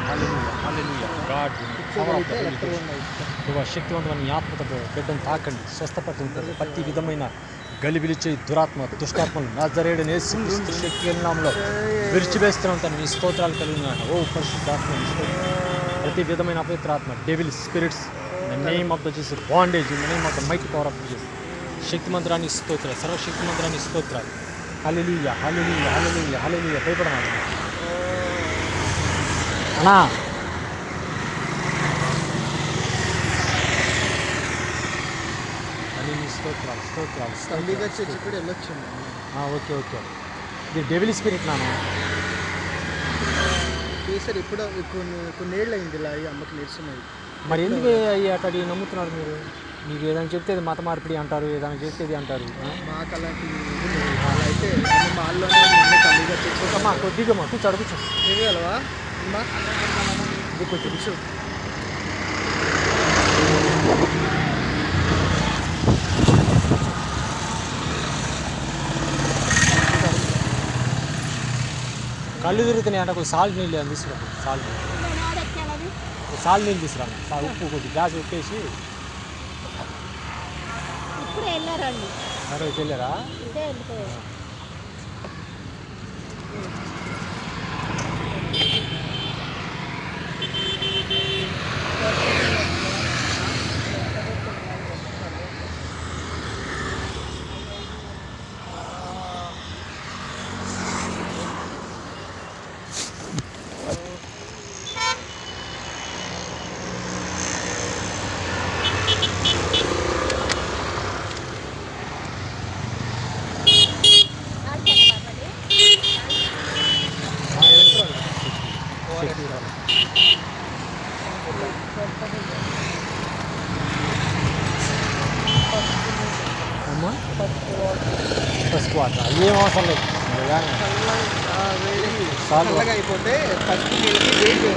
హల్లెలూయా హల్లెలూయా God శక్తివంతమైన నీ ఆత్మతో బిడ్డను తాకండి, స్వస్థపరచండి. ప్రతి విధమైన గలిబిలిచే దురాత్మ దుష్టాత్మలు నజరేయుడైన యేసుక్రీస్తు శక్తి నామములో విరిచివేస్తున్నాం తండ్రి. నీ స్తోత్రాలు కలిగిన ఓ పరిశుద్ధాత్మ, ప్రతి విధమైన అపవిత్రాత్మ devil spirits in the name of the Jesus bondage in the name of the mighty power of Jesus. శక్తి మంత్రాన్ని స్తోత్రాలు, సర్వశక్తి మంత్రాన్ని స్తోత్రాలు. హల్లెలూయా హల్లెలూయా హల్లెలూయా హల్లెలూయా. భయపడమా అన్నా, స్తోత్రాలు స్తోత్రాలు. Okay okay. ఇది డెవిల్ స్పిరిట్ నాన్న. సార్ ఇప్పుడు కొన్నేళ్ళు అయింది ఇలా అమ్మకి నేర్చున్నాయి. మరి ఎందుకు అయ్యి అట్లా నమ్ముతున్నారు మీరు? మీకు ఏదైనా చెప్తే మత మార్పిడి అంటారు, ఏదైనా చెప్తేది అంటారు. మాకు అలాంటి అలా అయితే మాల్లోనే ఖాళీగా తెచ్చుకోమ్మా. కొద్దిగా మా కూర్చో కూర్చో. ఏగలవా అమ్మా? ఇది కొంచెం కూర్చో. కళ్ళు తిరుగుతున్నాయి అంటే కొంచెం సాల్ట్ నీళ్ళు తీసుకురా. సాల్ట్ నీళ్ళు తీసుకురా. ఉప్పు కొద్ది గ్యాస్ ఉప్పేసి. సరే వెళ్ళారా? అమ్మా పసుపు వాటర్ ఏం అవసరం లేదు. చల్లగా అయిపోతే పసుపు వేసి